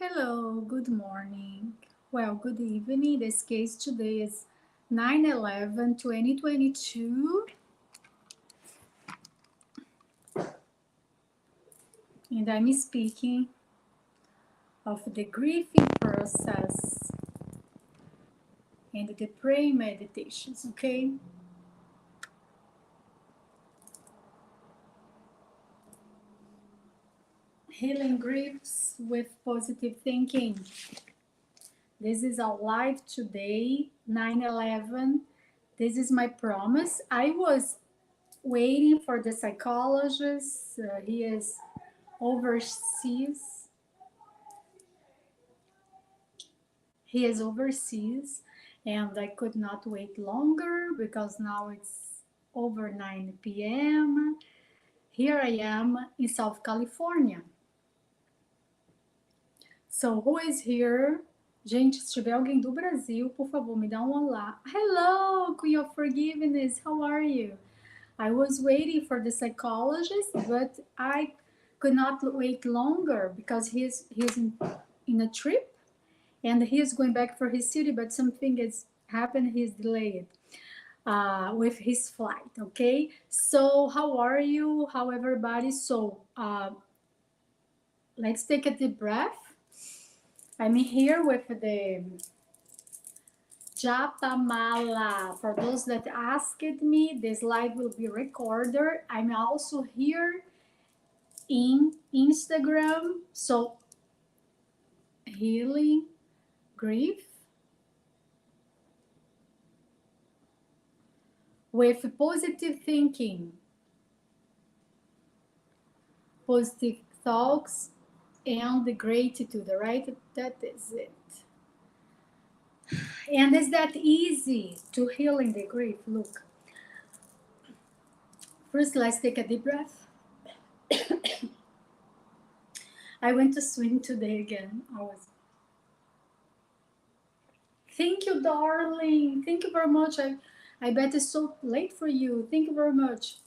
Hello, good morning. Well, good evening. This case today is 9/11/2022, and I'm speaking of the grieving process and the praying meditations, okay? Healing griefs with positive thinking. This is our live today, 9/11. This is my promise. I was waiting for the psychologist. He is overseas. He is overseas, and I could not wait longer because now it's over 9 p.m. Here I am in South California. So, who is here? Gente, se tiver alguém do Brasil, por favor, me dá um olá. Hello, Queen of Forgiveness, how are you? I was waiting for the psychologist, but I could not wait longer because he's in a trip and he is going back for his city, but something has happened. He's delayed with his flight. Okay, so how are you? How everybody? So let's take a deep breath. I'm here with the Japamala. For those that asked me, this live will be recorded. I'm also here in Instagram. So healing grief with positive thinking, positive thoughts, and the gratitude, right? That is it. And is that easy to healing the grief? Look, first let's take a deep breath. I went to swim today again. Thank you, darling. Thank you very much. I bet it's so late for you. Thank you very much.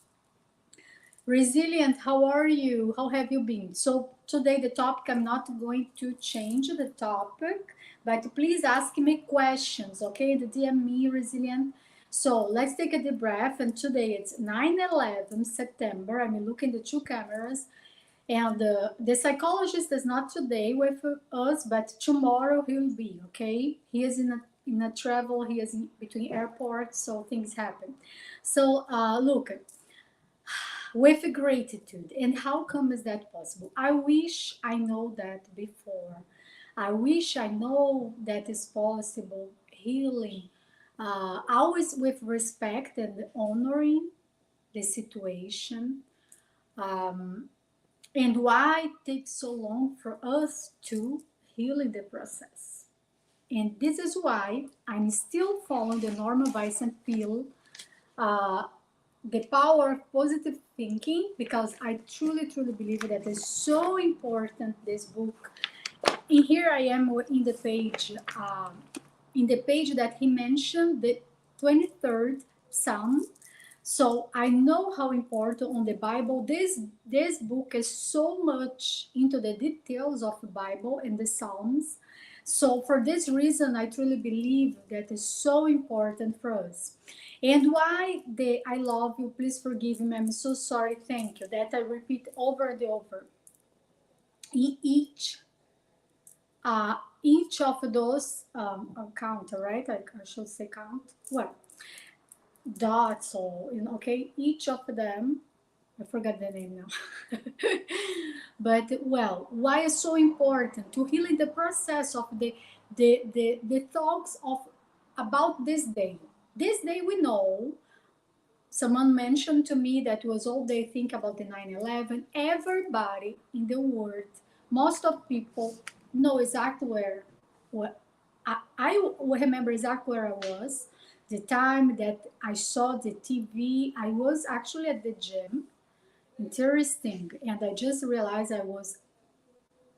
Resilient, how are you? How have you been? So today the topic, I'm not going to change the topic, but please ask me questions, okay? The DM me, Resilient. So let's take a deep breath. And today it's 9/11 September. I'm looking at the two cameras. And the psychologist is not today with us, but tomorrow he'll be, okay? He is in a travel, he is in between airports, so things happen. So look, with gratitude. And how come is that possible? I wish I know that before. I wish I know that is possible. Healing, always with respect and honoring the situation. And why it takes so long for us to heal in the process. And this is why I'm still following the Norman Vincent Peale, the power of positive thinking, because I truly, truly believe that it's so important, this book. And here I am in the page that he mentioned, the 23rd Psalm. So I know how important on the Bible, this book is so much into the details of the Bible and the Psalms. So for this reason, I truly believe that is so important for us. And why the I love you, please forgive me, I'm so sorry, thank you, that I repeat over and over. Each of those count, right? I should say count. Well, dots or okay, each of them. I forgot the name now. But well, why is so important to heal in the process of the thoughts of about this day. This day we know. Someone mentioned to me that was all they think about the 9/11. Everybody in the world, most of people know exactly what I remember exactly where I was, the time that I saw the TV. I was actually at the gym. Interesting. And I just realized I was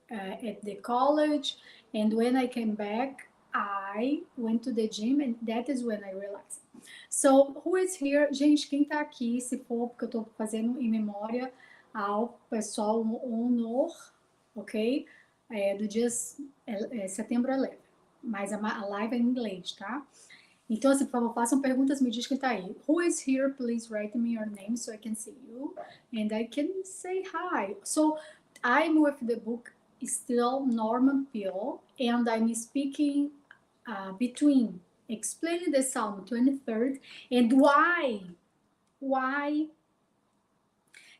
at the college. And when I came back, I went to the gym, and that is when I realized. So, who is here? Gente, quem tá aqui, se for, porque eu tô fazendo em memória ao pessoal, um honor, ok? do dia setembro 11, mas a live é em inglês, tá? Então, assim, por favor, façam perguntas, me diz quem tá aí. Who is here? Please write me your name so I can see you and I can say hi. So, I'm with the book still Norman Peale, and I'm speaking between explaining the Psalm 23rd and why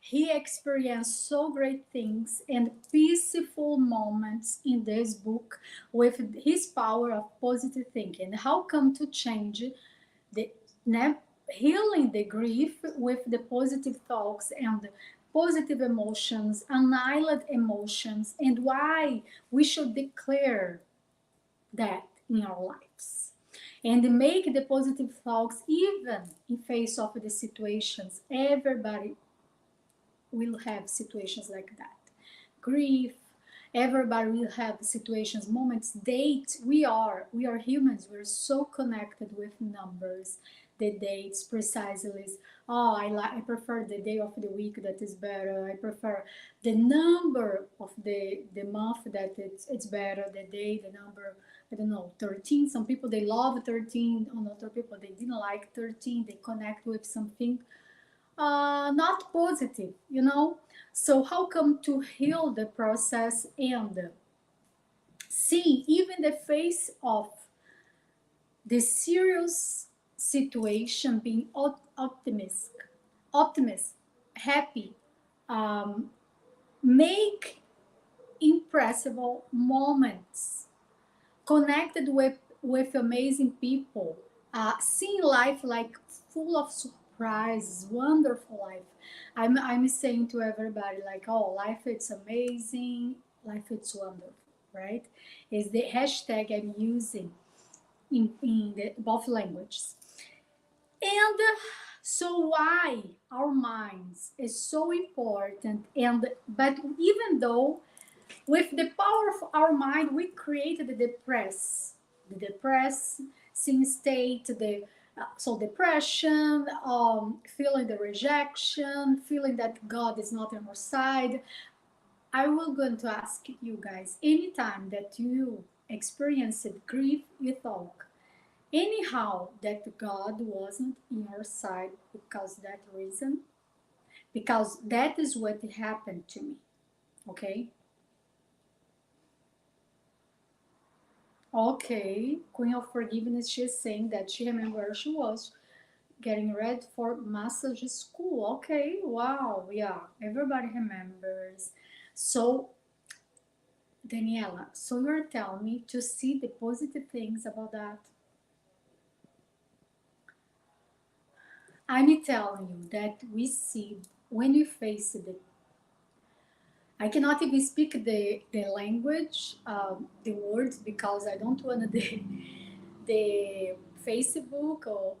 he experienced so great things and peaceful moments in this book with his power of positive thinking. How come to change the healing the grief with the positive thoughts and positive emotions, annihilate emotions, and why we should declare that in our lives and make the positive thoughts even in face of the situations. Everybody will have situations like that. Grief, everybody will have situations, moments, dates. We are humans. We're so connected with numbers, the dates precisely. Oh, I prefer the day of the week that is better. I prefer the number of the month that it's better. The day, the number. I don't know, 13. Some people they love 13. On other people they didn't like 13. They connect with something not positive, you know? So, how come to heal the process and see even the face of the serious situation being optimist, happy, um, make impressible moments connected with amazing people, seeing life like full of surprises, wonderful life. I'm saying to everybody like, oh, life it's amazing, life it's wonderful, right? Is the hashtag I'm using in both languages. And so why our minds is so important, and but even though with the power of our mind, we created the depressing state, the so depression, feeling the rejection, feeling that God is not on our side. I will going to ask you guys, anytime that you experienced grief, you thought, anyhow, that God wasn't in your side because that reason, because that is what happened to me. Okay. Okay, Queen of Forgiveness, she's saying that she remembers she was getting ready for massage school. Okay, wow, yeah, everybody remembers. So, Daniela, so you're telling me to see the positive things about that? I'm telling you that we see when we face the I cannot even speak the language, the words, because I don't want the Facebook or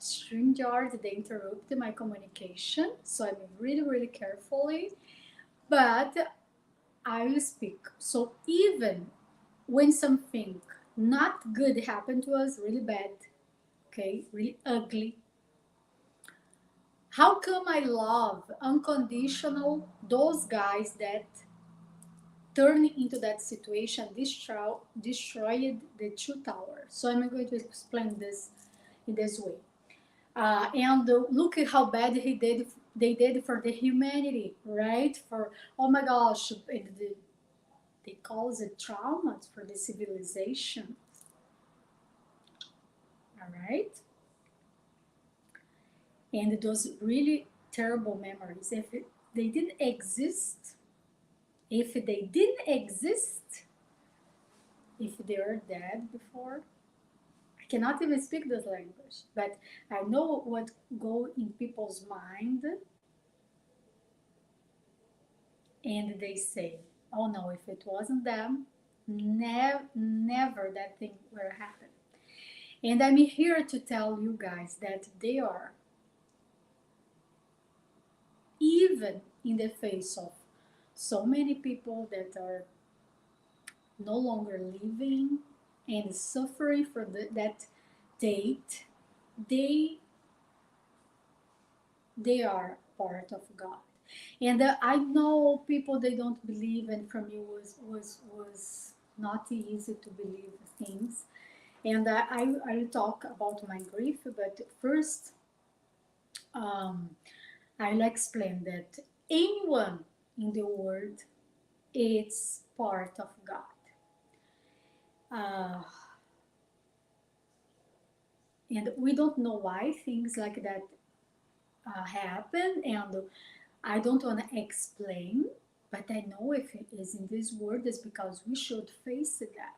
StreamYard, they interrupt my communication. So I'm really, really carefully, but I will speak. So even when something not good happened to us, really bad, okay, really ugly, how come I love unconditional those guys that turning into that situation destroyed the two towers. So I'm going to explain this in this way. And look at how bad they did for the humanity, right? For, oh my gosh, they cause it traumas for the civilization, all right? And those really terrible memories, they didn't exist, if they didn't exist, if they are dead before, I cannot even speak this language, but I know what go in people's mind, and they say, "Oh no, if it wasn't them, never that thing would happen." And I'm here to tell you guys that they are, even in the face of so many people that are no longer living and suffering for that date, they they are part of God. And I know people they don't believe, and for me was not easy to believe things. And I will talk about my grief, but first um, I'll explain that anyone in the world is part of God. Uh, and we don't know why things like that happen, and I don't want to explain, but I know if it is in this world, it's because we should face that.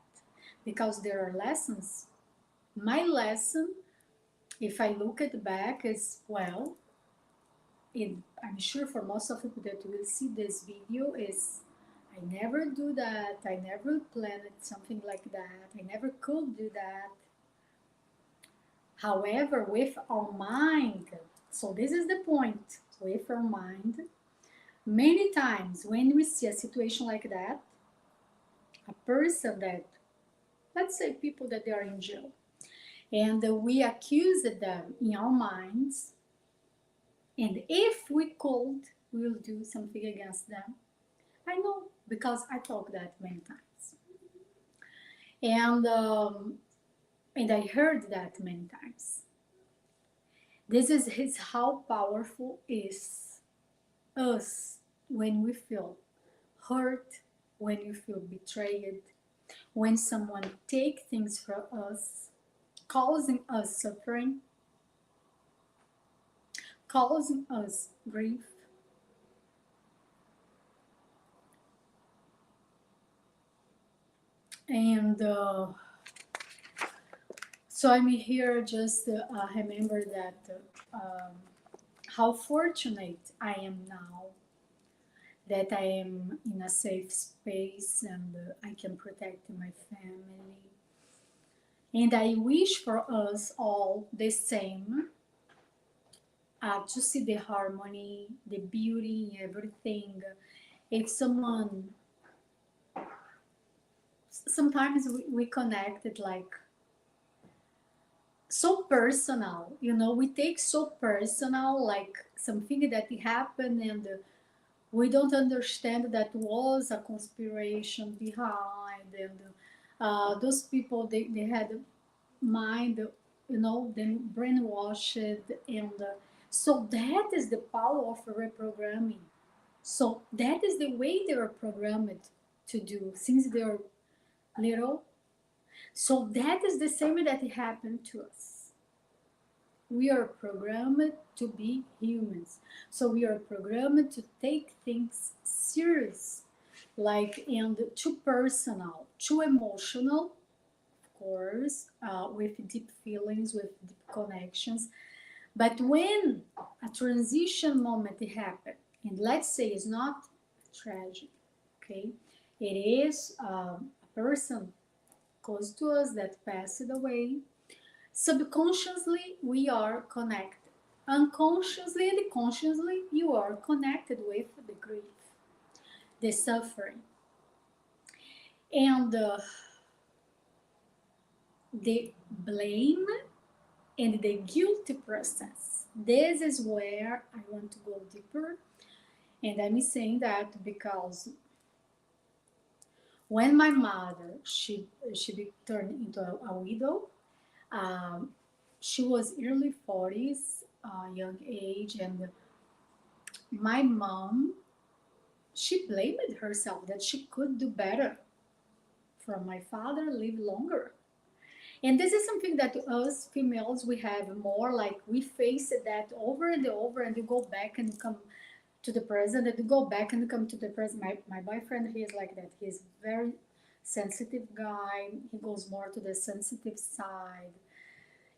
Because there are lessons. My lesson, if I look at back, is well, I'm sure for most of people that will see this video, is I never do that. I never planned something like that. I never could do that. However, with our mind, so this is the point, with our mind, many times when we see a situation like that, a person that, let's say people that they are in jail, and we accuse them in our minds, and if we could, we'll do something against them. I know because I talk that many times, and I heard that many times. This is his how powerful is us when we feel hurt, when we feel betrayed, when someone take things from us, causing us suffering, causing us grief. And so I'm here just remember that how fortunate I am now that I am in a safe space and I can protect my family. And I wish for us all the same, to see the harmony, the beauty, everything. If someone, sometimes we connect it like so personal, you know, we take so personal, like something that happened and we don't understand that was a conspiration behind, and those people they had mind, you know, then brainwashed, and so that is the power of reprogramming. So that is the way they are programmed to do since they're little. So that is the same that happened to us. We are programmed to be humans. So we are programmed to take things serious, like, and too personal, too emotional, of course, with deep feelings, with deep connections. But when a transition moment happens, and let's say it's not tragic, okay, it is a person close to us that passed away. Subconsciously, we are connected. Unconsciously and consciously, you are connected with the grief, the suffering, and the blame and the guilty process. This is where I want to go deeper. And I'm saying that because when my mother, she turned into a widow, um, she was early 40s, young age, and my mom, she blamed herself that she could do better from my father live longer. And this is something that us females we have more, like we face that over and over, and you go back and come to the present, and you go back and come to the present. My boyfriend, he is like that. He's very sensitive guy. He goes more to the sensitive side,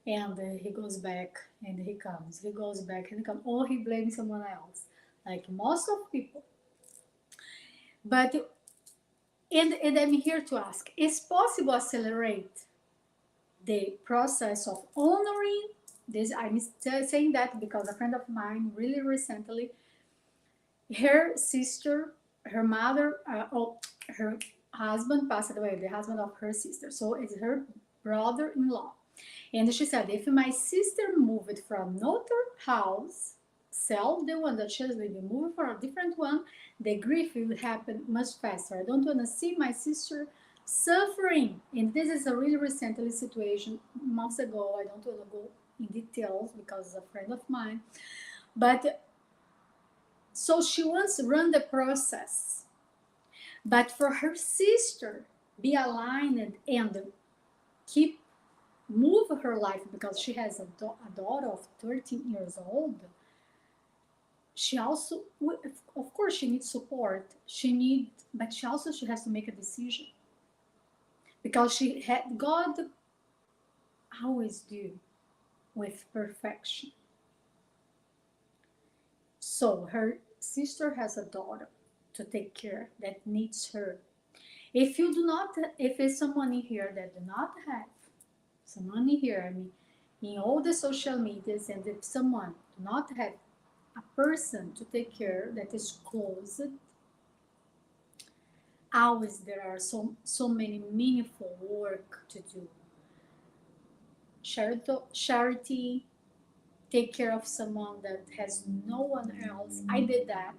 and he goes back and he comes. He goes back and he comes. Or he blames someone else, like most of people. But and I'm here to ask: is possible accelerate the process of honoring this? I'm saying that because a friend of mine really recently, her sister, her mother, her husband passed away, the husband of her sister, so it's her brother-in-law. And she said, if my sister moved from another house, sell the one that she's living, move for a different one, the grief will happen much faster. I don't want to see my sister suffering. And this is a really recently situation, months ago. I don't want to go in details because it's a friend of mine. But so she wants to run the process. But for her sister, be aligned and keep move her life because she has a daughter of 13 years old. She also, of course, she needs support. But she has to make a decision because she had God always do with perfection. So her sister has a daughter to take care that needs her. If you do not, if there's someone in here that do not have someone in here, I mean, in all the social medias, and if someone do not have a person to take care that is close, always there are so many meaningful work to do. Charity, take care of someone that has no one else. I did that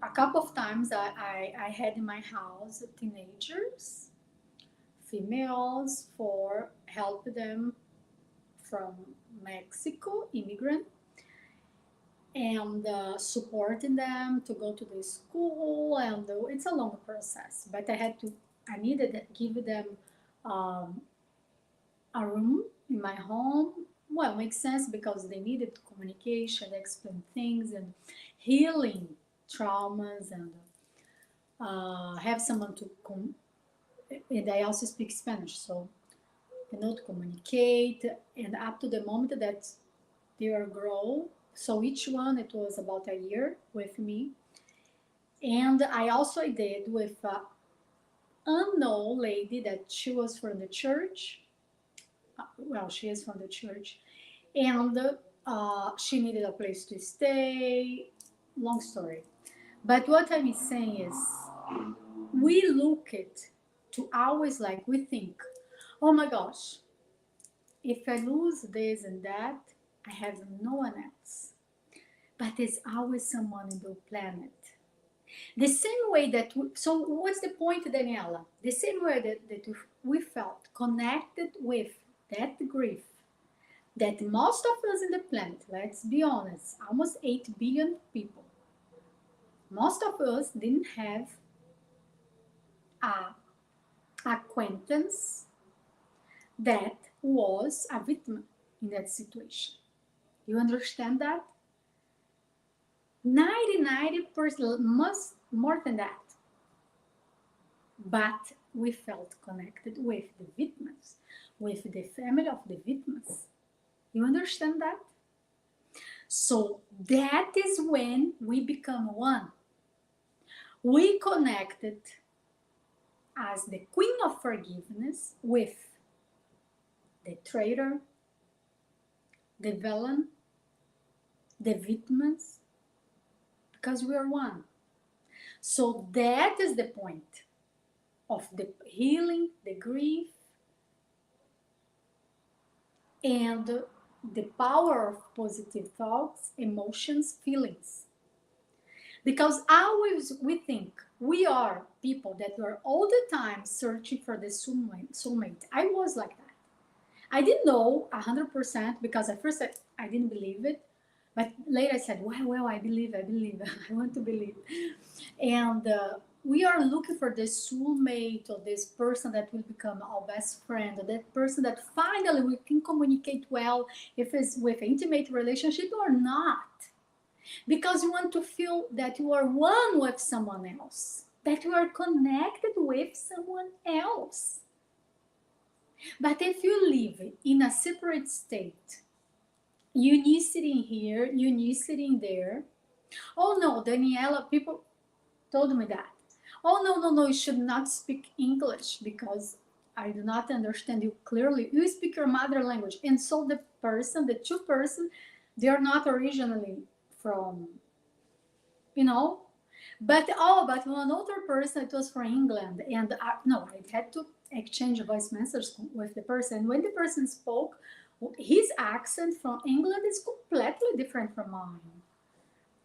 a couple of times. I had in my house teenagers, females, for help them from Mexico, immigrant, and supporting them to go to the school. And it's a long process, but I needed to give them um, a room in my home. Well, it makes sense because they needed communication, explain things, and healing traumas, and have someone to and I also speak Spanish, so to communicate. And up to the moment that they are grow, so each one, it was about a year with me. And I also did with a unknown lady that she was from the church. Well, she is from the church, and she needed a place to stay. Long story. But what I'm saying is, we look it to always, like, we think, oh my gosh, if I lose this and that, I have no one else. But there's always someone in the planet. The same way that so what's the point, Daniela? The same way that we felt connected with that grief, that most of us in the planet, let's be honest, almost 8 billion people, most of us didn't have a acquaintance that was a victim in that situation. You understand that? 90% more than that. But we felt connected with the victims, with the family of the victims. You understand that? So that is when we become one. We connected as the Queen of Forgiveness with the traitor, the villain, the victims, because we are one. So that is the point of the healing, the grief, and the power of positive thoughts, emotions, feelings. Because always we think we are people that are all the time searching for the soulmate. I was like that. I didn't know 100% because at first I didn't believe it. But later I said, well, I believe, I want to believe. And we are looking for this soulmate, or this person that will become our best friend, or that person that finally we can communicate well, if it's with an intimate relationship or not. Because you want to feel that you are one with someone else, that you are connected with someone else. But if you live in a separate state, you sitting here, you sitting there. Oh no, Daniela, people told me that. Oh no, you should not speak English because I do not understand you clearly. You speak your mother language. And so the two person, they are not originally from, but one other person, it was from England. And I had to exchange voice messages with the person. When the person spoke, His accent from England is completely different from mine.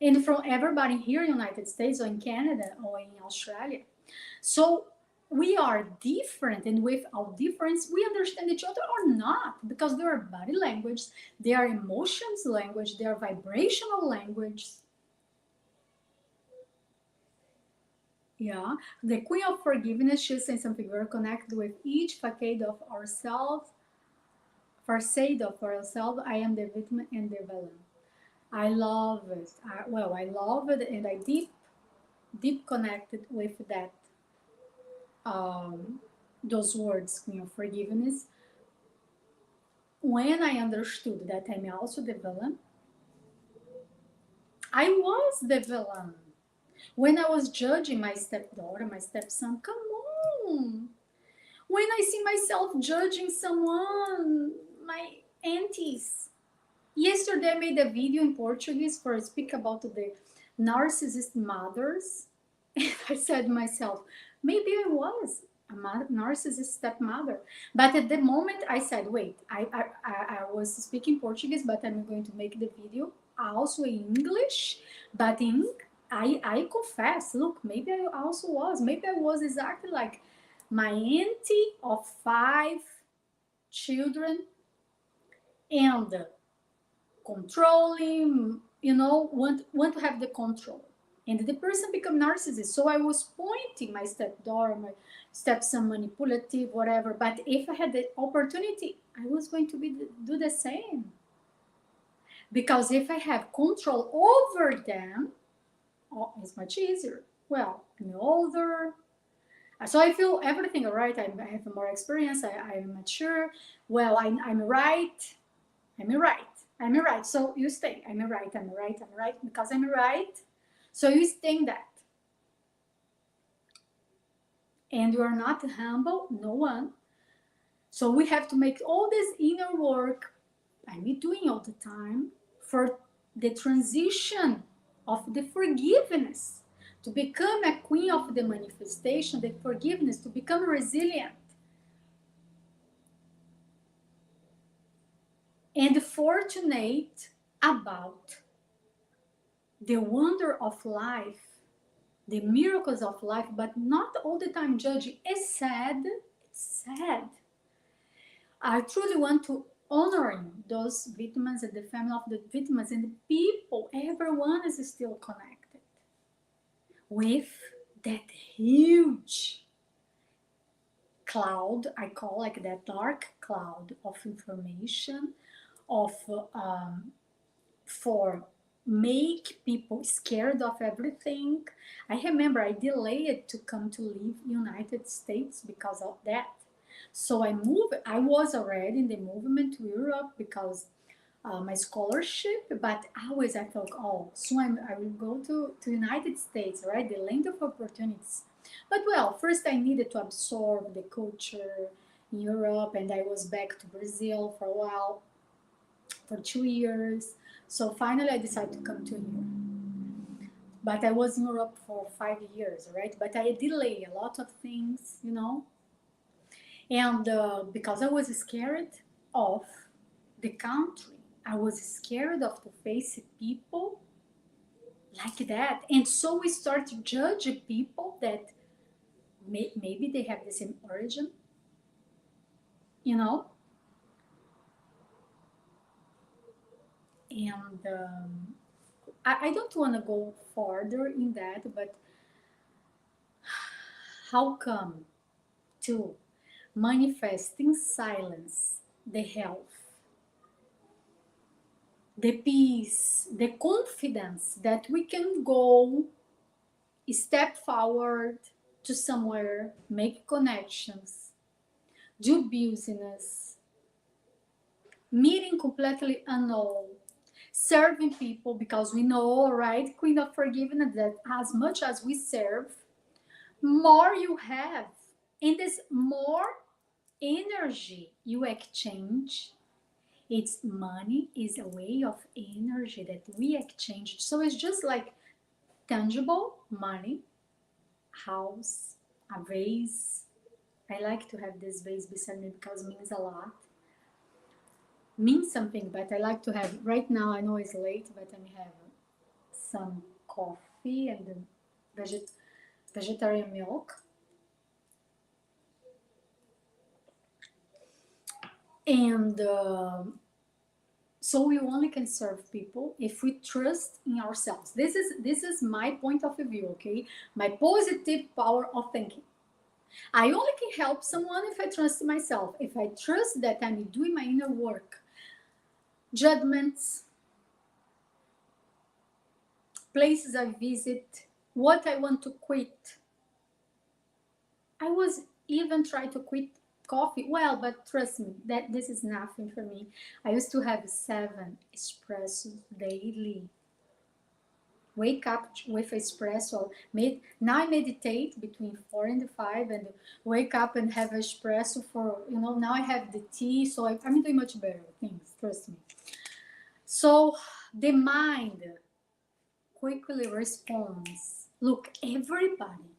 And from everybody here in the United States or in Canada or in Australia. So we are different, and with our difference, we understand each other or not, because there are body language, there are emotions language, there are vibrational language. Yeah, the Queen of Forgiveness, she's saying something very connected with each facade of ourselves. Facade of ourselves, I am the victim and the villain. I love it. I love it, and I deep connected with that, um, those words, Queen of Forgiveness. When I understood that I'm also the villain, I was the villain. When I was judging my stepdaughter, my stepson, come on. When I see myself judging someone, my aunties. Yesterday I made a video in Portuguese for speak about the narcissist mothers. And I said to myself, maybe I was a narcissist stepmother. But at the moment I said, wait, I was speaking Portuguese, but I'm going to make the video also in English. But I confess, look, maybe I also was. Maybe I was exactly like my auntie of 5 children, and controlling, want to have the control. And the person become narcissist. So I was pointing my stepdaughter, my stepson, manipulative, whatever. But if I had the opportunity, I was going to do the same. Because if I have control over them, oh, it's much easier. Well, I'm older, so I feel everything all right. I have more experience. I'm mature. Well, I'm right. I'm right. I'm right. So you stay. I'm right. I'm right. I'm right. Because I'm right. So you stay in that. And you are not humble, no one. So we have to make all this inner work I'm doing all the time for the transition of the forgiveness, to become a queen of the manifestation, the forgiveness, to become resilient and fortunate about the wonder of life, the miracles of life, but not all the time judging. It's sad. It's sad. I truly want to honoring those victims and the family of the victims and the people. Everyone is still connected with that huge cloud. I call like that dark cloud of information of for make people scared of everything. I remember I delayed to come to live United States because of that. So I moved. I was already in the movement to Europe because my scholarship, but always I thought, oh, soon I will go to United States, right? The land of opportunities. But well, first I needed to absorb the culture in Europe, and I was back to Brazil for a while, for 2 years. So finally I decided to come to here. But I was in Europe for 5 years, right? But I delayed a lot of things, And because I was scared of the country, I was scared of to face people like that. And so we start to judge people that maybe they have the same origin, you know? And I don't want to go further in that, but how come to manifest in silence the health, the peace, the confidence that we can go step forward to somewhere, make connections, do business, meeting completely unknown, serving people, because we know, right, Queen of Forgiveness, that as much as we serve, more you have. And this more energy you exchange, it's money is a way of energy that we exchange. So it's just like tangible money, house, a vase. I like to have this vase beside me because it means a lot. means something, but I like to have, right now I know it's late, but I have some coffee and veget vegetarian milk. And so we only can serve people if we trust in ourselves. This is my point of view, okay? My positive power of thinking. I only can help someone if I trust myself. If I trust that I'm doing my inner work, judgments, places I visit, what I want to quit. I was even trying to quit coffee. Well, but trust me, that this is nothing for me. I used to have 7 espressos daily. Wake up with espresso. Now I meditate between 4 and 5, and wake up and have espresso for, now I have the tea, so I'm doing much better things, trust me. So the mind quickly responds. Look, everybody.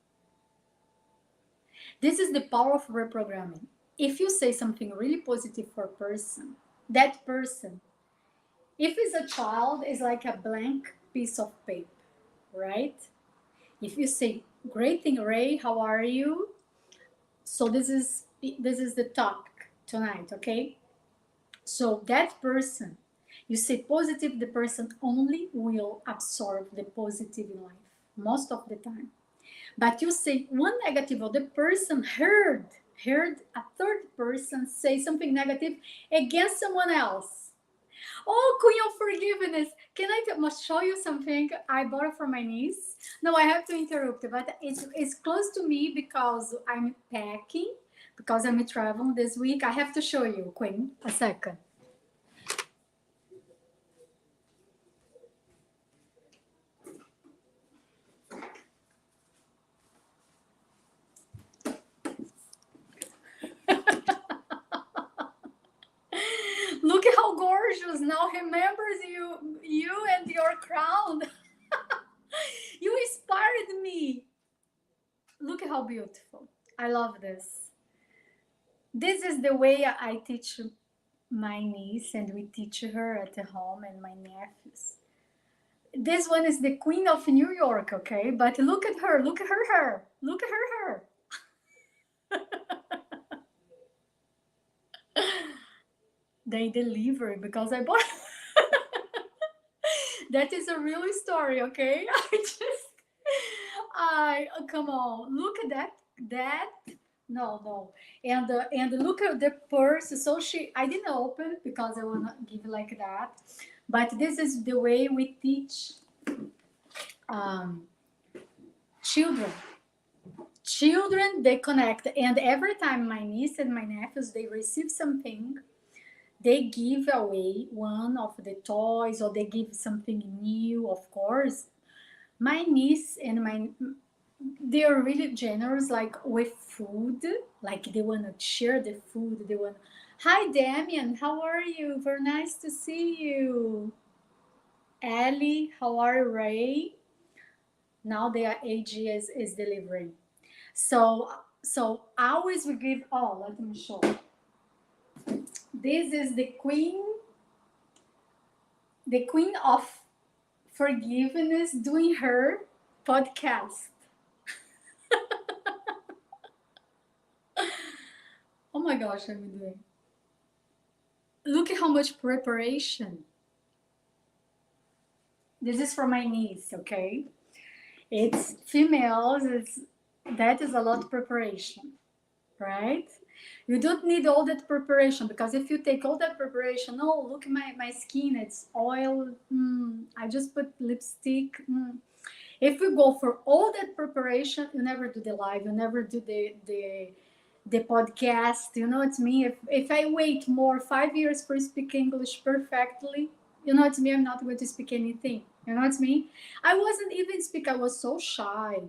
This is the power of reprogramming. If you say something really positive for a person, that person, if it's a child, is like a blank piece of paper, right? If you say, "Great thing, Ray, how are you?" So this is the topic tonight, okay? So that person, you say positive, the person only will absorb the positive in life most of the time. But you say one negative, or the person heard a third person say something negative against someone else. Oh, Queen of Forgiveness, can I must show you something I bought for my niece? No, I have to interrupt, but it's close to me because I'm packing, because I'm traveling this week. I have to show you, Queen, a second. Look at how gorgeous now remembers you and your crown. You inspired me. Look at how beautiful. I love this. This is the way I teach my niece, and we teach her at the home, and my nephews. This one is the Queen of New York, okay? But look at her, look at her hair, look at her hair. They deliver because I bought. That is a real story, okay? I come on, look at that. No, no, and look at the purse. So I didn't open because I wanna give like that, but this is the way we teach um, children. Children, they connect, and every time my niece and my nephews they receive something, they give away one of the toys, or they give something new, of course. My niece and my they are really generous, like with food, like they want to share the food. They want, "Hi Damien, how are you? Very nice to see you. Ellie, how are you? Ray?" Now their age is delivering. So always we give. Oh, let me show. This is the queen of forgiveness doing her podcast. Oh my gosh, I'm doing. Look at how much preparation. This is for my niece, okay? It's females, that is a lot of preparation, right? You don't need all that preparation, because if you take all that preparation, oh, look at my skin, it's oil, I just put lipstick. If you go for all that preparation, you never do the live, you never do the podcast. You know what I mean? If I wait more 5 years for speak English perfectly, you know what I mean? I'm not going to speak anything. You know what I mean? I wasn't even speak. I was so shy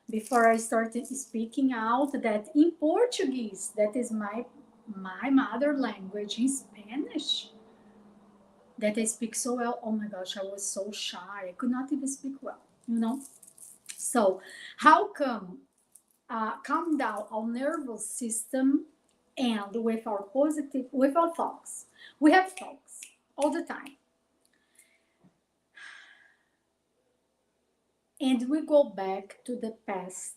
before I started speaking out that in Portuguese, that is my mother language, in Spanish, that I speak so well. Oh my gosh, I was so shy. I could not even speak well, you know? So, how come calm down our nervous system, and with our thoughts, We have thoughts all the time. And we go back to the past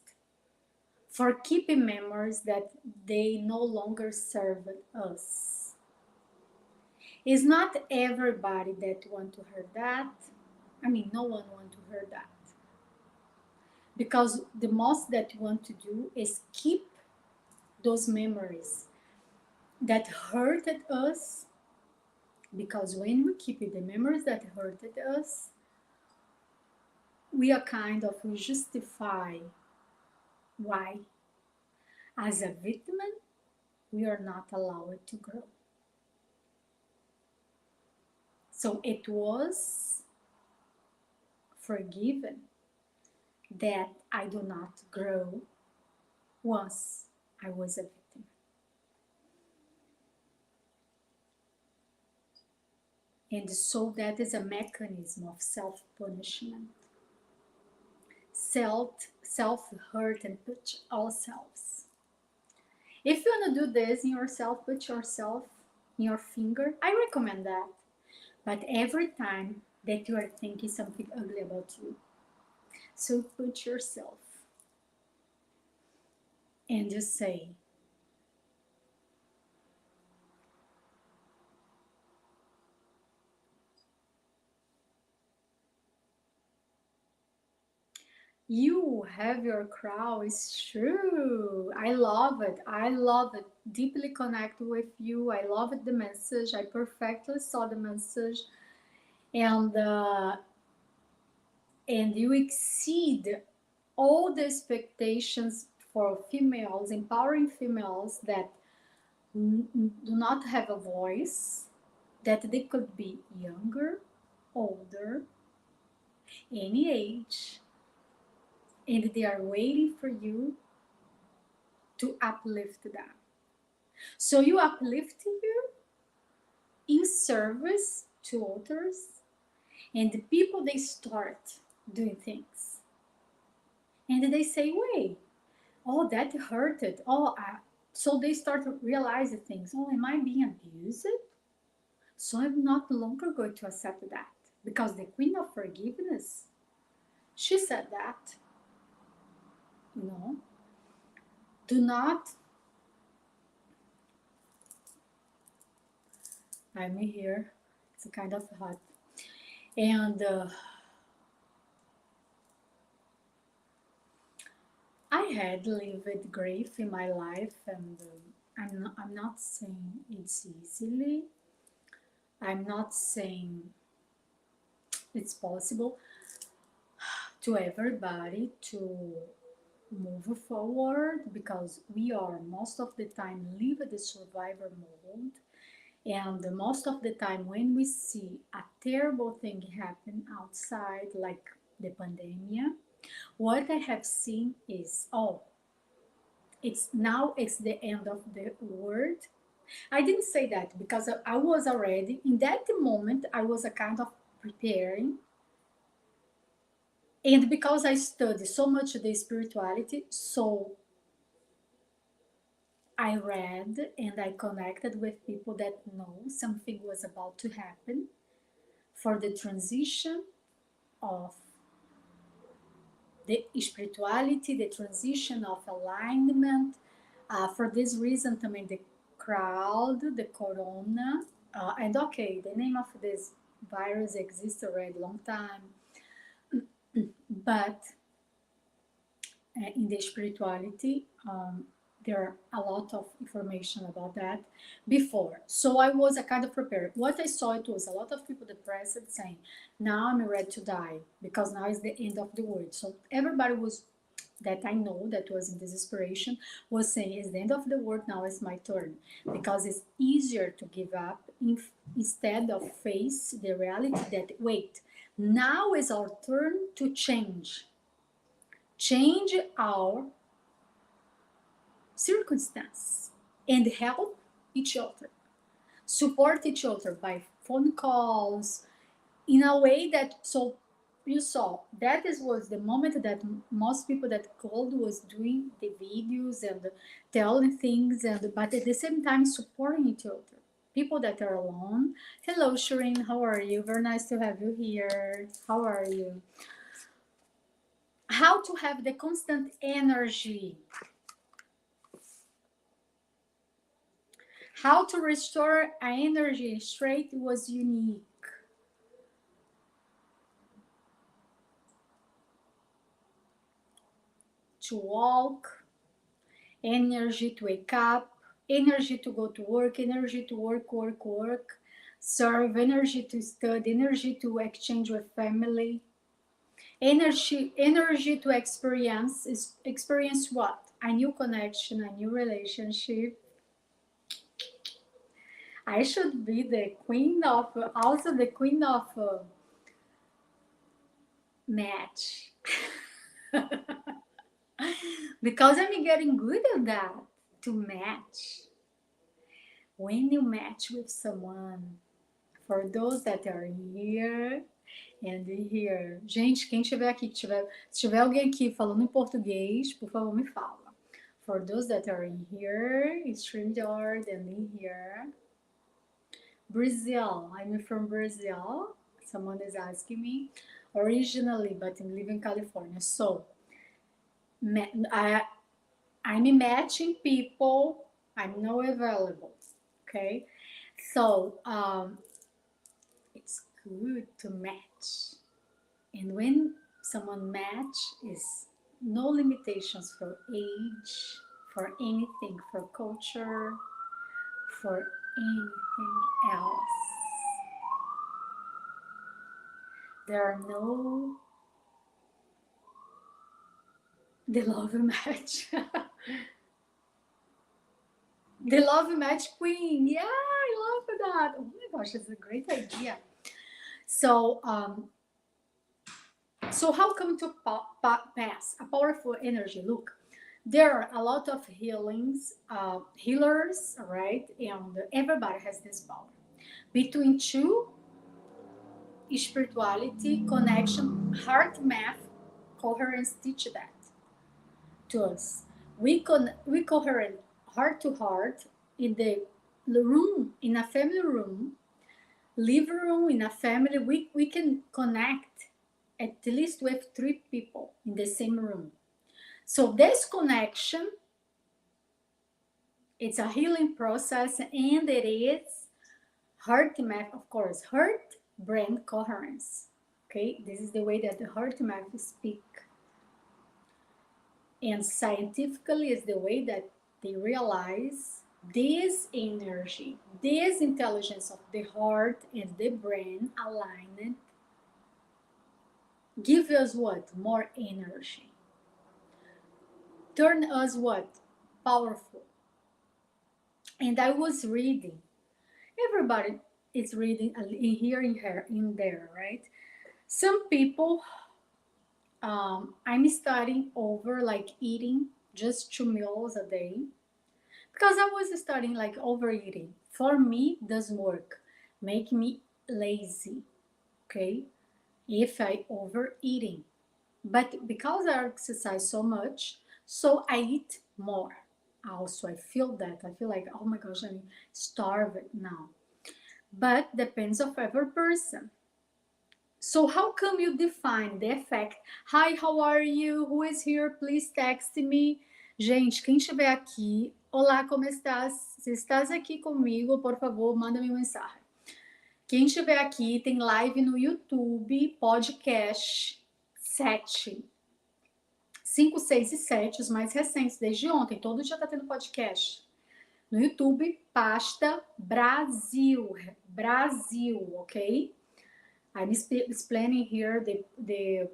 for keeping memories that they no longer serve us. It's not everybody that want to hear that. I mean, no one want to hear that. Because the most that you want to do is keep those memories that hurted us. Because when we keep the memories that hurted us, we are kind of justify why, as a victim, we are not allowed to grow. So it was forgiven that I do not grow once I was a victim. And so that is a mechanism of self-punishment, self-hurt, and put ourselves. If you want to do this in yourself, put yourself in your finger, I recommend that. But every time that you are thinking something ugly about you, so put yourself and just say, you have your crown. It's true. I love it. I love it. Deeply connect with you. I love it, the message. I perfectly saw the message. And you exceed all the expectations for females, empowering females that do not have a voice, that they could be younger, older, any age, and they are waiting for you to uplift them. So you uplift you in service to others, and the people, they start doing things, and they say, wait, oh, that hurted. Oh, so they start to realize things. Oh, am I being abused? So I'm not longer going to accept that, because the Queen of Forgiveness, she said that, you know, do not. I'm here. It's kind of hot. And I had lived grief in my life, and I'm not saying it's easily. I'm not saying it's possible to everybody to move forward, because we are most of the time live the survivor mode, and most of the time when we see a terrible thing happen outside, like the pandemic, what I have seen is, oh, it's the end of the world. I didn't say that because I was already in that moment. I was a kind of preparing, and because I study so much the spirituality, so I read and I connected with people that know something was about to happen for the transition of the spirituality, the transition of alignment. For this reason, também the crowd, the corona, and okay, the name of this virus exists already a long time, but in the spirituality, there are a lot of information about that before. So I was a kind of prepared. What I saw, it was a lot of people depressed saying, now I'm ready to die because now is the end of the world. So everybody was, that I know that was in desperation, was saying, it's the end of the world, now it's my turn. Because it's easier to give up instead of face the reality that, wait, now is our turn to change our circumstance and help each other, support each other by phone calls, in a way that, so you saw that was the moment that most people that called was doing the videos and telling things, and but at the same time supporting each other. people that are alone. Hello, Shireen. How are you? Very nice to have you here. How are you? How to have the constant energy. How to restore our energy straight was unique. To walk, energy to wake up, energy to go to work, energy to work, serve, energy to study, energy to exchange with family, energy to experience what? A new connection, a new relationship. I should be the queen of, also the queen of match. Because I'm getting good at that, to match. When you match with someone, for those that are here and here. Gente, quem estiver aqui, se tiver alguém aqui falando em português, por favor, me fala. For those that are in here, StreamYard and in here. Brazil, I'm from Brazil. Someone is asking me. Originally, but I live in California. So, I'm matching people. I'm not available. Okay, so it's good to match, and when someone match is no limitations for age, for anything, for culture, for anything else. There are no the love match. The love match queen. Yeah, I love that. Oh my gosh, it's a great idea. So, so how come to pass a powerful energy? Look, there are a lot of healers, right? And everybody has this power. Between two, spirituality, connection, heart math, coherence teach that to us. We coherent heart to heart in the room, in a family room, living room, in a family, we can connect at least with 3 people in the same room. So this connection, it's a healing process, and it is heart math, of course, heart brain coherence. Okay, this is the way that the heart math speak. And scientifically is the way that they realize this energy, this intelligence of the heart and the brain aligned give us what? More energy. Turn us what? Powerful. And I was reading. Everybody is reading here, in there, right? Some people, I'm starting over like eating just 2 meals a day because I was starting like overeating. For me, doesn't work. Make me lazy, okay? If I overeating. But because I exercise so much, so I eat more. Also, I feel that. I feel like, oh my gosh, I'm starved now. But depends of every person. So how come you define the effect? Hi, how are you? Who is here? Please text me. Gente, quem estiver aqui, olá, como estás? Se estás aqui comigo, por favor, manda-me uma mensagem. Quem estiver aqui, tem live no YouTube, podcast 7. 5, 6 e 7, os mais recentes, desde ontem. Todo dia tá tendo podcast. No YouTube, Pasta Brasil. Brasil, ok? I'm explaining here in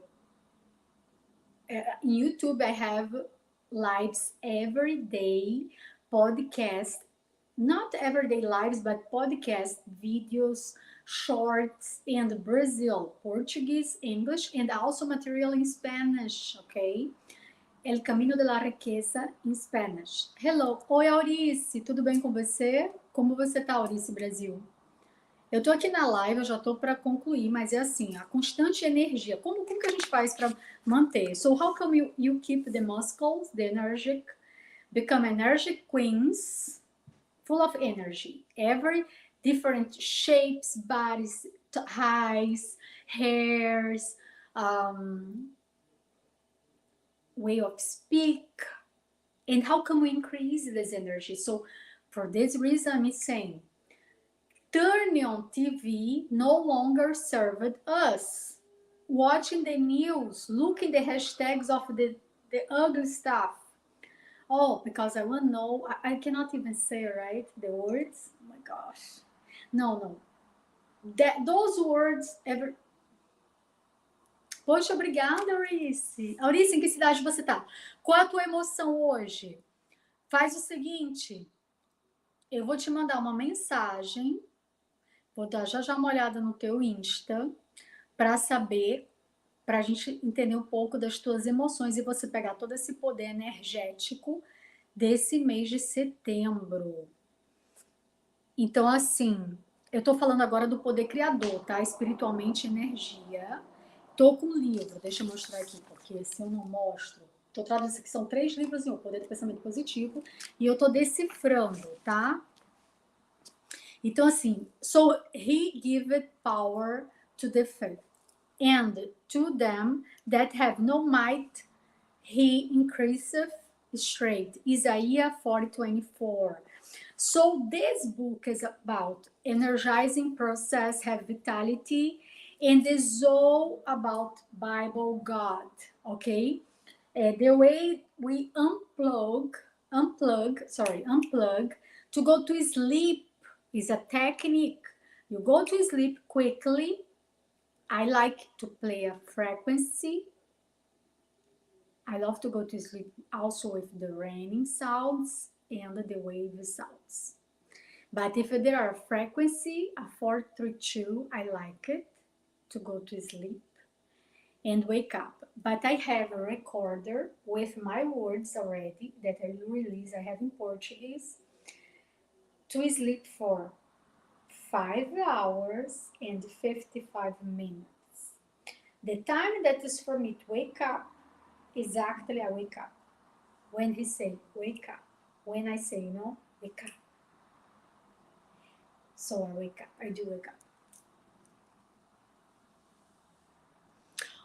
YouTube I have lives every day, podcast, not everyday lives, but podcast videos, shorts, and Brazil, Portuguese, English, and also material in Spanish, okay? El Camino de la Riqueza in Spanish. Hello. Oi, Aurice, tudo bem com você? Como você tá, Aurice Brasil? Eu tô aqui na live, eu já tô para concluir, mas é assim, a constante energia. Como que a gente faz para manter? So how come you keep the muscles, the energetic, become energetic queens, full of energy? different shapes, bodies, eyes, hairs, way of speak, and how can we increase this energy? So for this reason, I'm saying turning on TV no longer served us. Watching the news, looking the hashtags of the ugly stuff. Oh, because I want to know, I cannot even say, right, the words. Oh my gosh. No. Those words ever. Poxa, obrigada, Aurice. Aurice, em que cidade você tá? Qual a tua emoção hoje? Faz o seguinte, eu vou te mandar uma mensagem, vou dar já uma olhada no teu Insta, para saber, para a gente entender um pouco das tuas emoções e você pegar todo esse poder energético desse mês de setembro. Então, assim, eu tô falando agora do poder criador, tá? Espiritualmente, energia. Tô com um livro, deixa eu mostrar aqui, porque se eu não mostro... Tô traduzindo, aqui são 3 livros em um, Poder do Pensamento Positivo, e eu tô decifrando, tá? Então, assim, so he giveth power to the faith, and to them that have no might, he increaseth strength. Isaiah 40:24. So this book is about energizing process, have vitality, and is all about Bible God, okay? The way we unplug to go to sleep is a technique. You go to sleep quickly. I like to play a frequency. I love to go to sleep also with the raining sounds and the wave sounds. But if there are frequency, a 432, I like it to go to sleep and wake up. But I have a recorder with my words already that I will release. I have in Portuguese to sleep for 5 hours and 55 minutes. The time that is for me to wake up, exactly I wake up. When he say wake up, when I say wake up. So I wake up, I do wake up.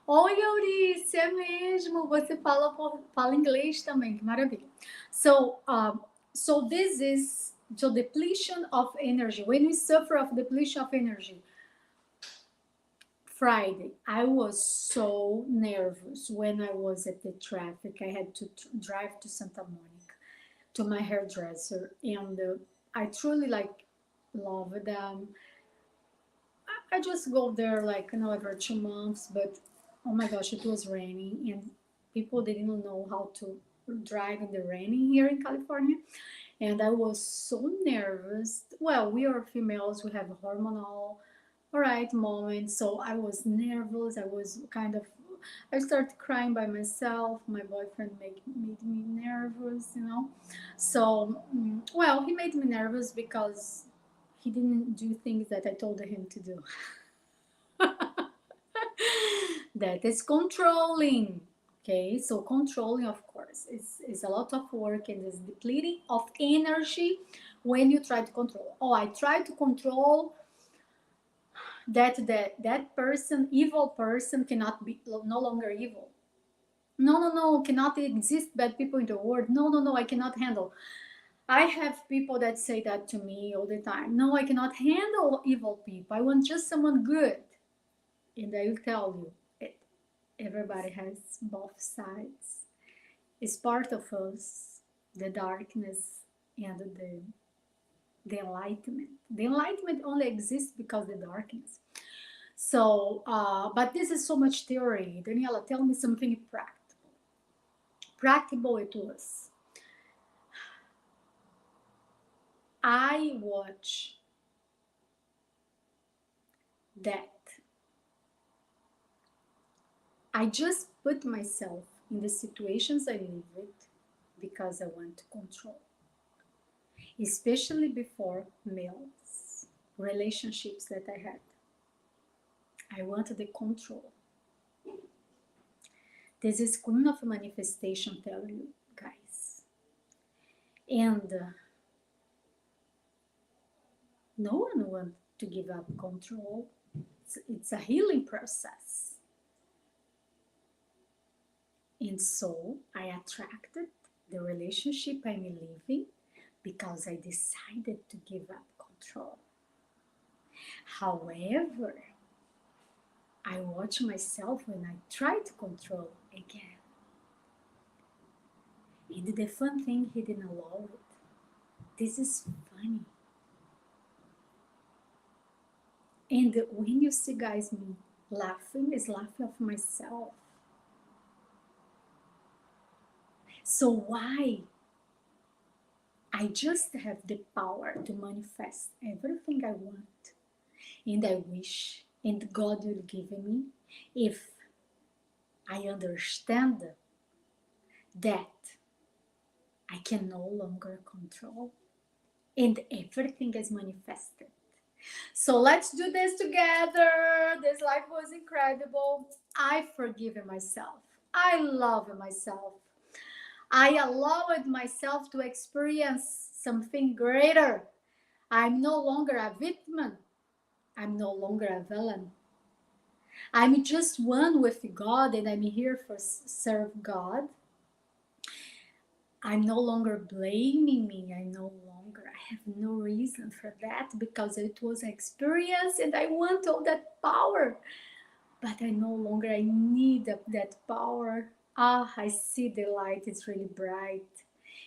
Oi, Eurice, é mesmo. Você fala inglês também, que maravilha. So this is the depletion of energy. When we suffer of depletion of energy, Friday, I was so nervous when I was at the traffic. I had to drive to Santa Monica to my hairdresser, and I truly love them. I just go there every 2 months, but oh my gosh, it was raining and people didn't know how to drive in the raining here in California. And I was so nervous. Well, we are females, we have hormonal, moments. So I was nervous. I started crying by myself. My boyfriend made me nervous, So, well, he made me nervous because he didn't do things that I told him to do. That is controlling. Okay, so controlling, of course, is a lot of work and is depleting of energy when you try to control. Oh, I try to control that person, evil person, cannot be no longer evil. No, cannot exist bad people in the world. No, I cannot handle. I have people that say that to me all the time. No, I cannot handle evil people. I want just someone good. And I will tell you, everybody has both sides. It's part of us, the darkness and the enlightenment. The enlightenment only exists because the darkness. So, but this is so much theory. Daniela, tell me something practical. Practical it was. I watch that. I just put myself in the situations I live with because I want to control. Especially before males, relationships that I had. I wanted the control. This is Queen of Manifestation telling you, guys. And No one wants to give up control. It's a healing process. And so I attracted the relationship I'm living because I decided to give up control. However, I watch myself when I try to control again. And the fun thing, he didn't allow it. This is funny. And when you see guys me laughing, is laughing of myself. So why? I just have the power to manifest everything I want and I wish, and God will give me if I understand that I can no longer control and everything is manifested. So let's do this together. This life was incredible. I forgive myself. I love myself. I allowed myself to experience something greater. I'm no longer a victim. I'm no longer a villain. I'm just one with God and I'm here for serve God. I'm no longer blaming me. I have no reason for that because it was an experience and I want all that power. But I no longer, I need that power. I see the light, it's really bright.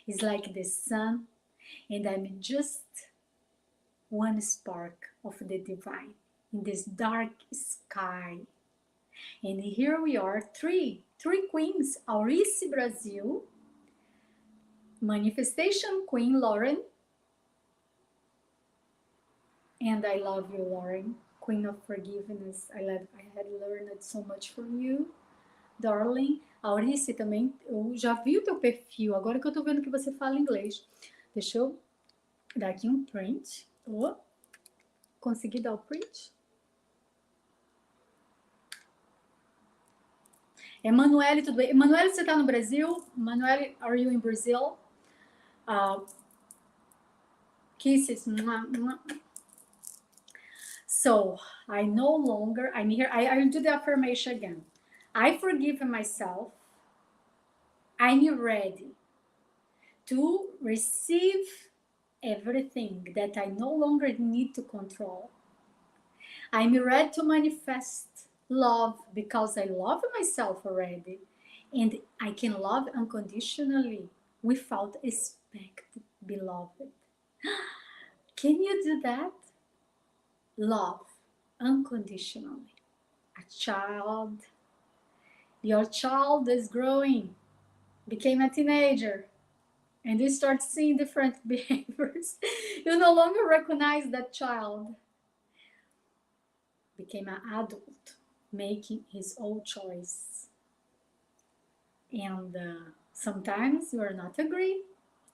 It's like the sun and I'm just one spark of the divine in this dark sky. And here we are, three queens, Aurice Brazil, Manifestation Queen Lauren, and I love you, Lauren, Queen of Forgiveness. I had learned so much from you, darling. Aurice também, eu já vi o teu perfil, agora que eu tô vendo que você fala inglês. Deixa eu dar aqui um print. Oh, consegui dar o print? Emanuele, tudo bem? Emanuele, você tá no Brasil? Emanuele, are you in Brazil? Kisses. So I no longer, I'm here. I'll do the affirmation again. I forgive myself. I'm ready to receive everything that I no longer need to control. I'm ready to manifest love because I love myself already. And I can love unconditionally without expect, beloved. Can you do that? Love unconditionally. A child, your child is growing, became a teenager, and you start seeing different behaviors. You no longer recognize that child. Became an adult, making his own choice. And sometimes you are not agree.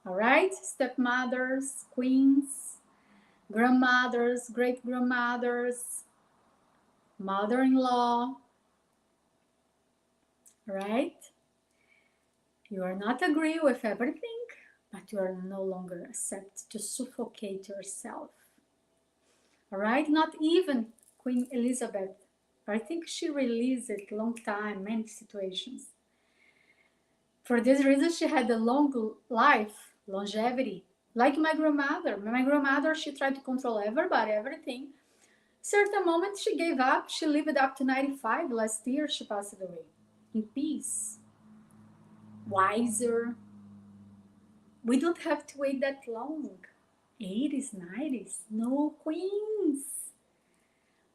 All right, stepmothers, queens, grandmothers, great grandmothers, mother-in-law. Right? You are not agree with everything, but you are no longer accept to suffocate yourself. All right? Not even Queen Elizabeth. I think she released it long time, many situations. For this reason, she had a long life, longevity. Like my grandmother. My grandmother, she tried to control everybody, everything. Certain moment, she gave up. She lived up to 95. Last year, she passed away in peace. Wiser. We don't have to wait that long. 80s, 90s. No, queens.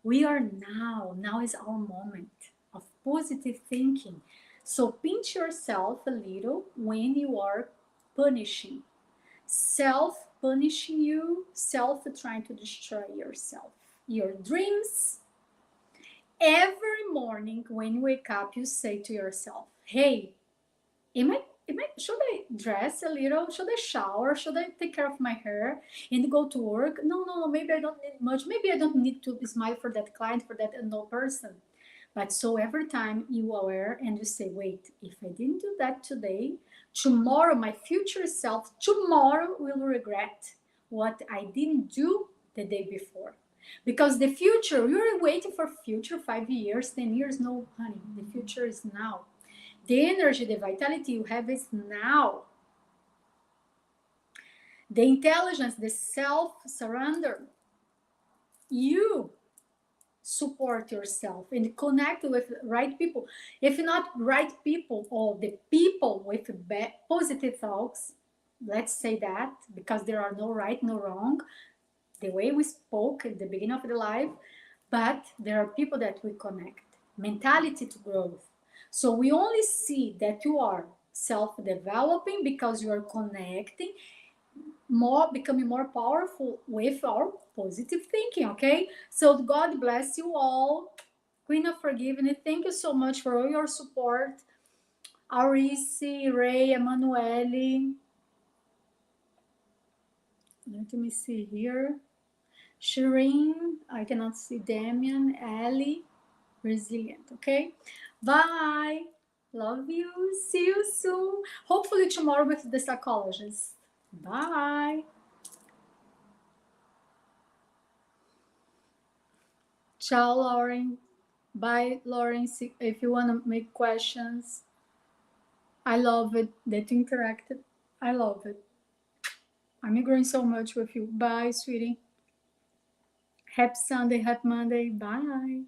We are now. Now is our moment of positive thinking. So pinch yourself a little when you are punishing. Self-punishing you, self-trying to destroy yourself. Your dreams. Every morning when you wake up, you say to yourself, hey, should I dress a little? Should I shower? Should I take care of my hair and go to work? No, maybe I don't need much. Maybe I don't need to smile for that client, for that unknown person. But so every time you are aware and you say, wait, if I didn't do that today, tomorrow, my future self, tomorrow will regret what I didn't do the day before. Because the future, you're waiting for future 5 years, 10 years. No, honey, the future is now. The energy, the vitality you have is now. The intelligence, the self-surrender, you support yourself and connect with right people. If not right people, or the people with positive thoughts, let's say that, because there are no right, no wrong, the way we spoke at the beginning of the life, but there are people that we connect. Mentality to growth. So we only see that you are self-developing because you are connecting more, becoming more powerful with our positive thinking. Okay, so God bless you all. Queen of Forgiveness, thank you so much for all your support. Aurice, Ray, Emanuele. Let me see here. Shireen, I cannot see. Damian, Ali, Resilient. Okay, bye. Love you. See you soon. Hopefully tomorrow with the psychologist. Bye. Ciao, Lauren. Bye, Lauren. If you want to make questions, I love it that you interacted. I love it. I'm growing so much with you. Bye, sweetie. Happy Sunday, happy Monday. Bye.